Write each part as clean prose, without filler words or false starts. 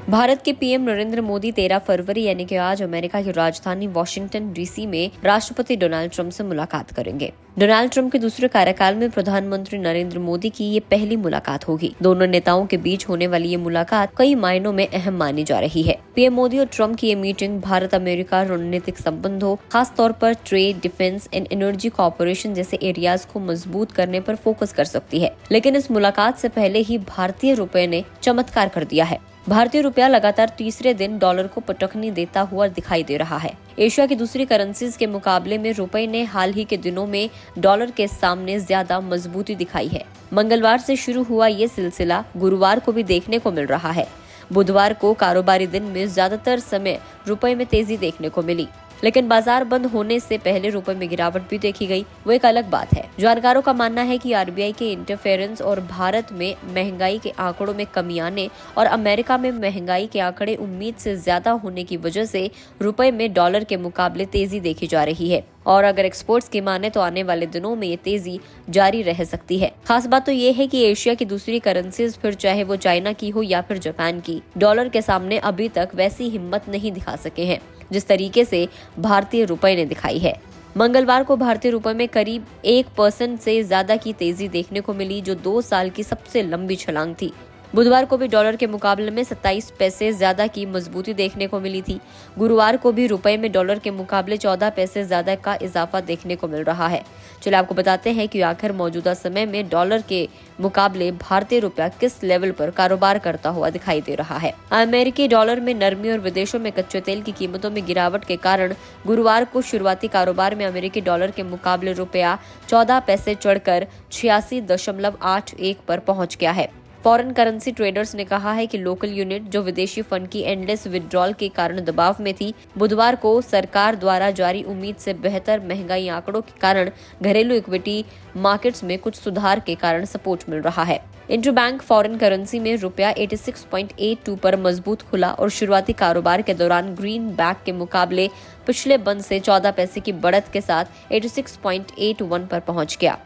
भारत के पीएम नरेंद्र मोदी 13 फरवरी यानी कि आज अमेरिका की राजधानी वॉशिंगटन डीसी में राष्ट्रपति डोनाल्ड ट्रंप से मुलाकात करेंगे। डोनाल्ड ट्रंप के दूसरे कार्यकाल में प्रधानमंत्री नरेंद्र मोदी की ये पहली मुलाकात होगी। दोनों नेताओं के बीच होने वाली ये मुलाकात कई मायनों में अहम मानी जा रही है। पीएम मोदी और ट्रंप की ये मीटिंग भारत अमेरिका रणनीतिक संबंधों, खास तौर पर trade, defence and energy corporation जैसे एरियाज को मजबूत करने पर फोकस कर सकती है। लेकिन इस मुलाकात से पहले ही भारतीय रुपए ने चमत्कार कर दिया है। भारतीय रुपया लगातार तीसरे दिन डॉलर को पटखनी देता हुआ दिखाई दे रहा है। एशिया की दूसरी करेंसीज के मुकाबले में रुपए ने हाल ही के दिनों में डॉलर के सामने ज्यादा मजबूती दिखाई है। मंगलवार से शुरू हुआ ये सिलसिला गुरुवार को भी देखने को मिल रहा है। बुधवार को कारोबारी दिन में ज्यादातर समय रुपए में तेजी देखने को मिली, लेकिन बाजार बंद होने से पहले रुपए में गिरावट भी देखी गई, वो एक अलग बात है। जानकारों का मानना है कि आरबीआई के इंटरफेरेंस और भारत में महंगाई के आंकड़ों में कमी आने और अमेरिका में महंगाई के आंकड़े उम्मीद से ज्यादा होने की वजह से रुपए में डॉलर के मुकाबले तेजी देखी जा रही है। और अगर एक्सपर्ट्स की माने तो आने वाले दिनों में ये तेजी जारी रह सकती है। खास बात तो ये है कि एशिया की दूसरी करेंसीज, फिर चाहे वो चाइना की हो या फिर जापान की, डॉलर के सामने अभी तक वैसी हिम्मत नहीं दिखा सके हैं जिस तरीके से भारतीय रुपए ने दिखाई है। मंगलवार को भारतीय रुपए में करीब 1% से ज्यादा की तेजी देखने को मिली, जो 2 साल की सबसे लंबी छलांग थी। बुधवार को भी डॉलर के मुकाबले में 27 पैसे ज्यादा की मजबूती देखने को मिली थी। गुरुवार को भी रुपए में डॉलर के मुकाबले 14 पैसे ज्यादा का इजाफा देखने को मिल रहा है। चलिए आपको बताते हैं कि आखिर मौजूदा समय में डॉलर के मुकाबले भारतीय रुपया किस लेवल पर कारोबार करता हुआ दिखाई दे रहा है। अमेरिकी डॉलर में नरमी और विदेशों में कच्चे तेल की कीमतों में गिरावट के कारण गुरुवार को शुरुआती कारोबार में अमेरिकी डॉलर के मुकाबले रुपया 14 पैसे चढ़कर 86.81 पर पहुंच गया है। फॉरेन करेंसी ट्रेडर्स ने कहा है कि लोकल यूनिट, जो विदेशी फंड की एंडलेस विड्रॉल के कारण दबाव में थी, बुधवार को सरकार द्वारा जारी उम्मीद से बेहतर महंगाई आंकड़ों के कारण घरेलू इक्विटी मार्केट्स में कुछ सुधार के कारण सपोर्ट मिल रहा है। इंटरबैंक फॉरेन करेंसी में रुपया 86.82 पर मजबूत खुला और शुरुआती कारोबार के दौरान ग्रीन बैक के मुकाबले पिछले बंद से 14 पैसे की बढ़त के साथ 86.81 पर पहुंच गया।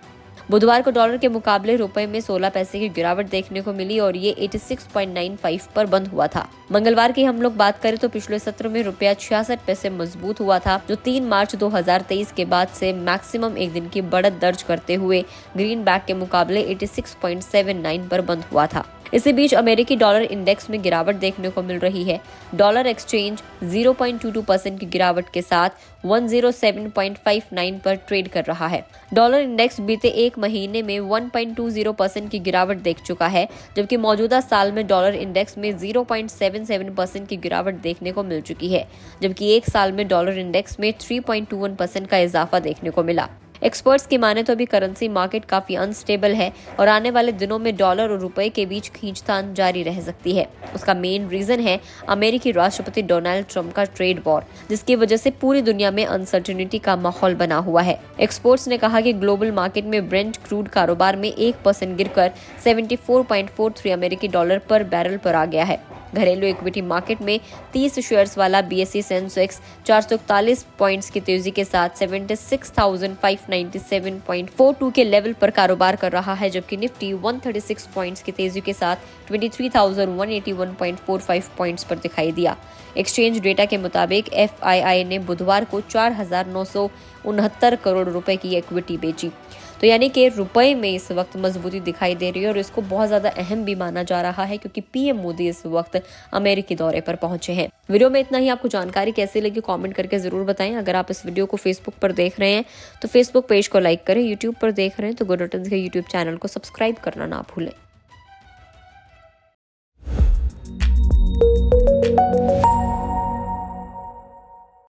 बुधवार को डॉलर के मुकाबले रुपए में 16 पैसे की गिरावट देखने को मिली और ये 86.95 पर बंद हुआ था। मंगलवार की हम लोग बात करें तो पिछले सत्र में रुपया 66 पैसे मजबूत हुआ था, जो 3 मार्च 2023 के बाद से मैक्सिमम एक दिन की बढ़त दर्ज करते हुए ग्रीन बैक के मुकाबले 86.79 पर बंद हुआ था। इसी बीच अमेरिकी डॉलर इंडेक्स में गिरावट देखने को मिल रही है। डॉलर एक्सचेंज 0.22% की गिरावट के साथ 107.59 पर ट्रेड कर रहा है। डॉलर इंडेक्स बीते एक महीने में 1.20% की गिरावट देख चुका है, जबकि मौजूदा साल में डॉलर इंडेक्स में 0.77% की गिरावट देखने को मिल चुकी है, जबकि एक साल में डॉलर इंडेक्स में 3.21% का इजाफा देखने को मिला। एक्सपर्ट्स की माने तो अभी करेंसी मार्केट काफी अनस्टेबल है और आने वाले दिनों में डॉलर और रुपए के बीच खींचतान जारी रह सकती है। उसका मेन रीजन है अमेरिकी राष्ट्रपति डोनाल्ड ट्रंप का ट्रेड वॉर, जिसकी वजह से पूरी दुनिया में अनसर्टेनिटी का माहौल बना हुआ है। एक्सपर्ट्स ने कहा कि ग्लोबल मार्केट में ब्रेंट क्रूड कारोबार में 1% गिरकर 74.43 अमेरिकी डॉलर पर बैरल पर आ गया है। घरेलू इक्विटी मार्केट में 30 शेयर्स वाला बीएसई सेंसेक्स 441 पॉइंट्स की तेजी के साथ 76,597.42 के लेवल पर कारोबार कर रहा है, जबकि निफ्टी 136 पॉइंट्स की तेजी के साथ 23,181.45 पॉइंट्स पर दिखाई दिया। एक्सचेंज डेटा के मुताबिक एफआईआई ने बुधवार को 4,969 करोड़ रुपए की इक्विटी बेची। तो यानी कि रुपए में इस वक्त मजबूती दिखाई दे रही है और इसको बहुत ज्यादा अहम भी माना जा रहा है, क्योंकि पीएम मोदी इस वक्त अमेरिकी दौरे पर पहुंचे हैं। वीडियो में इतना ही। आपको जानकारी कैसी लगी कमेंट करके जरूर बताएं। अगर आप इस वीडियो को फेसबुक पर देख रहे हैं तो फेसबुक पेज को लाइक करें, यूट्यूब पर देख रहे हैं तो गुड रिटर्न्स के यूट्यूब चैनल को सब्सक्राइब करना ना भूलें।